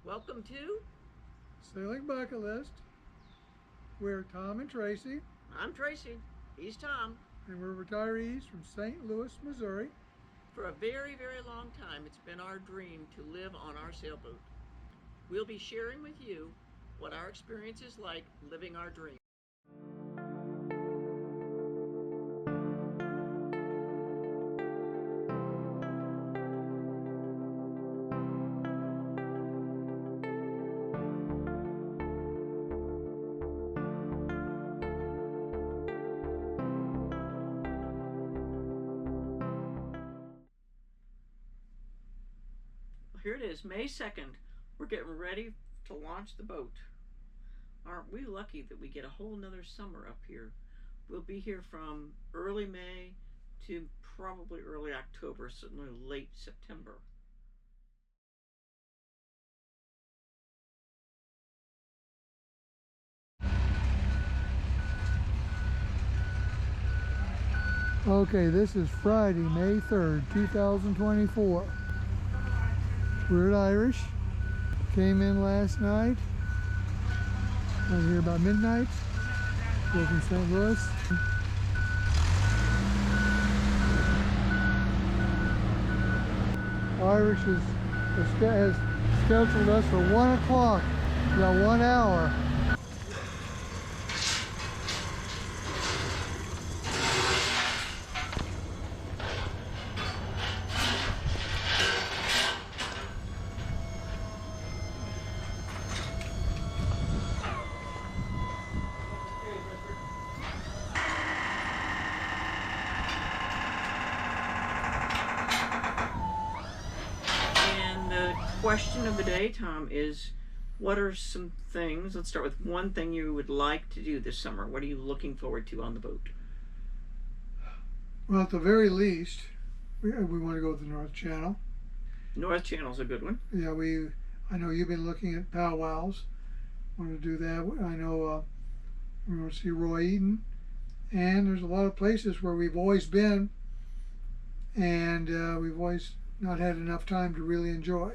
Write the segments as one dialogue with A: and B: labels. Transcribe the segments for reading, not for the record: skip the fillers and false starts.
A: Welcome to
B: Sailing Bucket List. We're Tom and Tracy,
A: I'm Tracy. He's Tom.
B: and we're retirees from St. Louis, Missouri.
A: For a very, very long time, it's been our dream to live on our sailboat. We'll be sharing with you what our experience is like living our dream. Here it is, May 2nd. We're getting ready to launch the boat. Aren't we lucky that we get a whole nother summer up here? We'll be here from early May to probably early October, certainly late September.
B: Okay, this is Friday, May 3rd, 2024. We're at Irish. Came in last night. Got here about midnight. We're from St. Louis. Irish has scheduled us for 1 o'clock. We got 1 hour.
A: And the question of the day, Tom, is what are some things? Let's start with one thing you would like to do this summer. What are you looking forward to on the boat?
B: Well, at the very least, we want to go to the North Channel.
A: North Channel's a good one.
B: Yeah, I know you've been looking at powwows. Want to do that. I know we want to see Roy Eaton. And there's a lot of places where we've always been, and we've always not had enough time to really enjoy.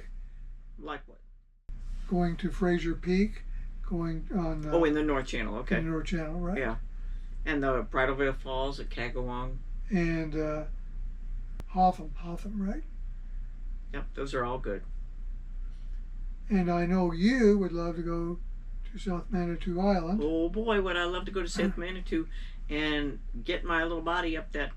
A: Like what?
B: Going to Fraser Peak, going on
A: in the North Channel, okay.
B: in the North Channel, right?
A: Yeah. And the Bridalveil Falls at Kagawang.
B: And Hotham, right?
A: Yep, those are all good.
B: And I know you would love to go to South Manitou Island.
A: Oh boy, would I love to go to South Manitou and get my little body up that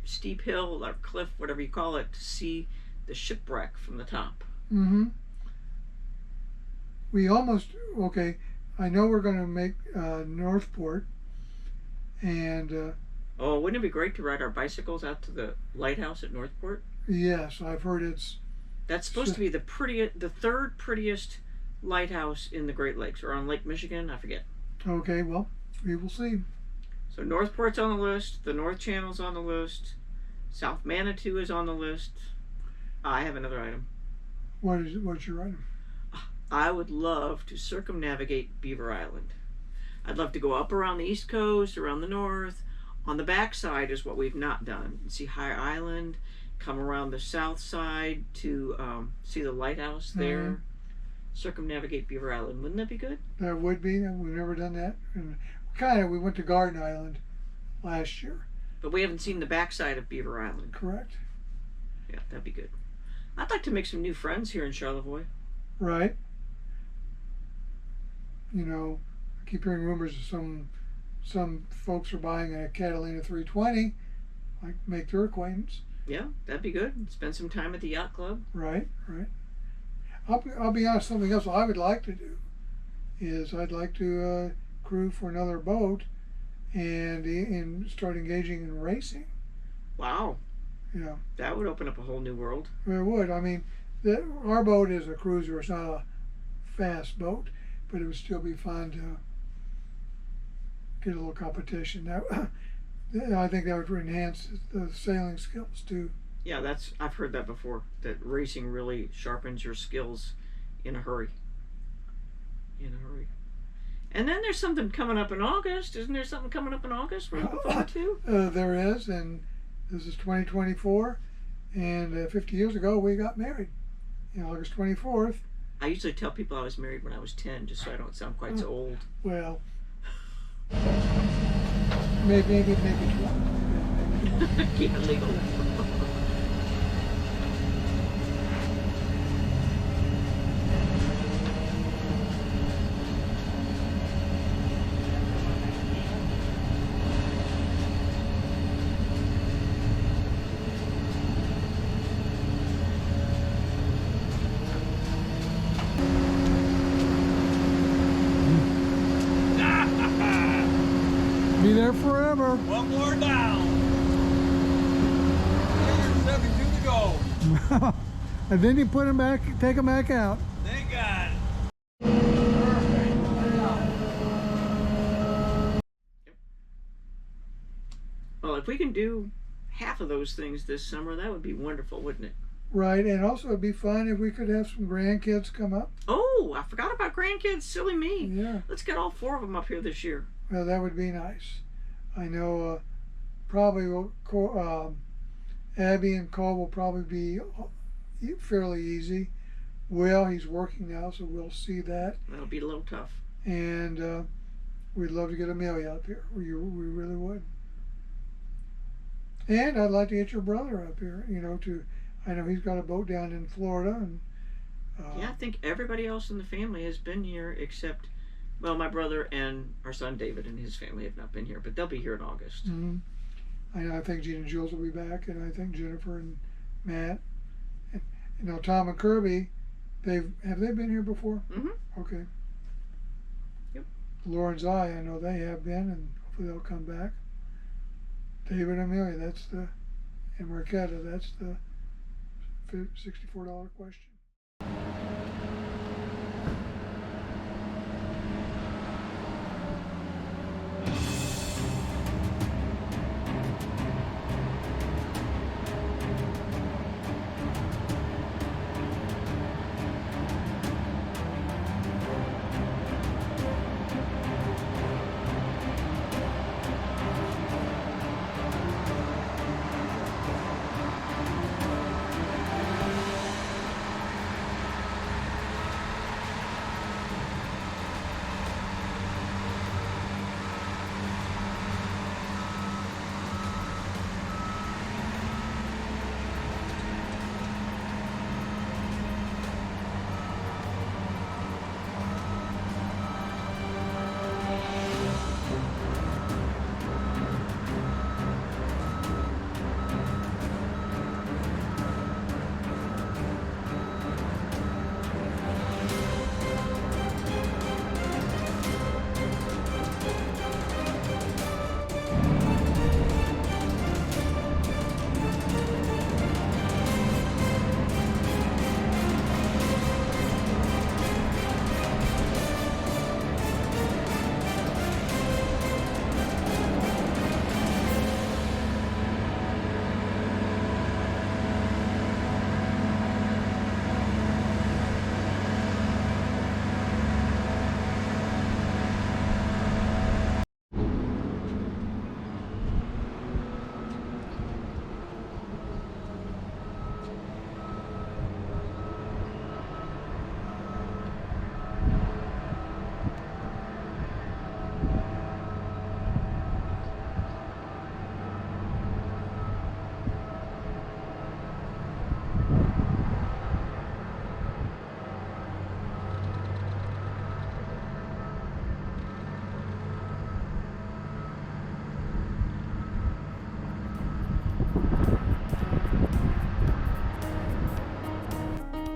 A: steep hill or cliff, whatever you call it, to see the shipwreck from the top.
B: Mm-hmm. Okay, I know we're going to make Northport, and
A: Oh, wouldn't it be great to ride our bicycles out to the lighthouse at Northport?
B: yes, I've heard
A: That's supposed to be the third prettiest lighthouse in the Great Lakes, or on Lake Michigan, I forget.
B: okay, well, we will see.
A: So Northport's on the list, the North Channel's on the list, South Manitou is on the list. I have another item.
B: What's your item?
A: I would love to circumnavigate Beaver Island. I'd love to go up around the East Coast, around the North. On the back side is what we've not done. See High Island, come around the south side to see the lighthouse there.
B: Mm-hmm.
A: Circumnavigate Beaver Island. Wouldn't that be good?
B: That would be. We've never done that. And we went to Garden Island last year.
A: But we haven't seen the backside of Beaver Island.
B: Correct.
A: Yeah, that'd be good. I'd like to make some new friends here in Charlevoix.
B: Right. You know, I keep hearing rumors of some folks are buying a Catalina 320. Like make their acquaintance.
A: Yeah, that'd be good. Spend some time at the yacht club.
B: Right. I'll be honest. Something else I would like to do is I'd like to crew for another boat and start engaging in racing.
A: Wow.
B: Yeah.
A: That would open up a whole new world.
B: It would. I mean, our boat is a cruiser. It's not a fast boat, but it would still be fun to get a little competition. I think that would enhance the sailing skills too.
A: Yeah, I've heard that before. That racing really sharpens your skills in a hurry. And then there's something coming up in August. Isn't there something coming up in August we're looking forward to?
B: There is, and this is 2024, and 50 years ago we got married, August 24th.
A: I usually tell people I was married when I was 10, just so I don't sound quite so old.
B: Well, maybe 12. Maybe.
A: Keep it legal.
B: Be there forever.
C: One more down. There's 72 to go.
B: And then you put them back, take them back out.
C: Thank God.
A: Well, if we can do half of those things this summer, that would be wonderful, wouldn't it?
B: Right, and also it'd be fun if we could have some grandkids come up.
A: Oh, I forgot about grandkids. Silly me.
B: Yeah,
A: Let's get all 4 of them up here this year.
B: well, that would be nice. I know probably Abby and Cole will probably be fairly easy. Will, he's working now, so we'll see that.
A: That'll be a little tough.
B: And we'd love to get Amelia up here. We really would. And I'd like to get your brother up here. I know he's got a boat down in Florida, and
A: Yeah, I think everybody else in the family has been here except, well, my brother and our son David and his family have not been here, but they'll be here in August.
B: mhm. I think Gene and Jules will be back, and I think Jennifer and Matt. And Tom and Kirby, have they been here before?
A: Mhm.
B: Okay.
A: Yep.
B: Lauren's I know they have been, and hopefully they'll come back. David and Amelia, and Marquetta, that's the $64 question.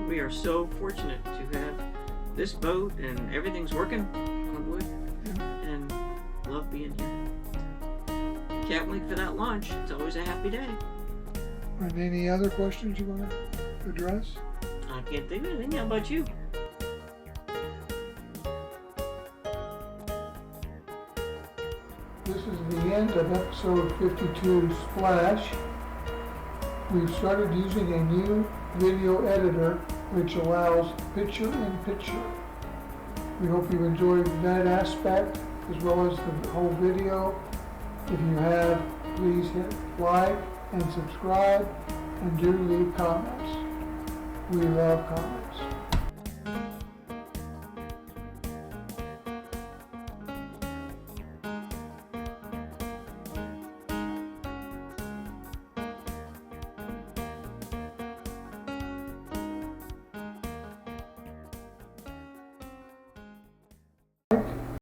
A: We are so fortunate to have this boat and everything's working on wood, and love being here. Can't wait for that launch. It's always a happy day.
B: And any other questions you want to address?
A: I can't think of anything. How about you?
B: This is the end of episode 52 Splash. We've started using a new video editor which allows picture-in-picture. We hope you enjoyed that aspect as well as the whole video. If you have, please hit like and subscribe and do leave comments. We love comments.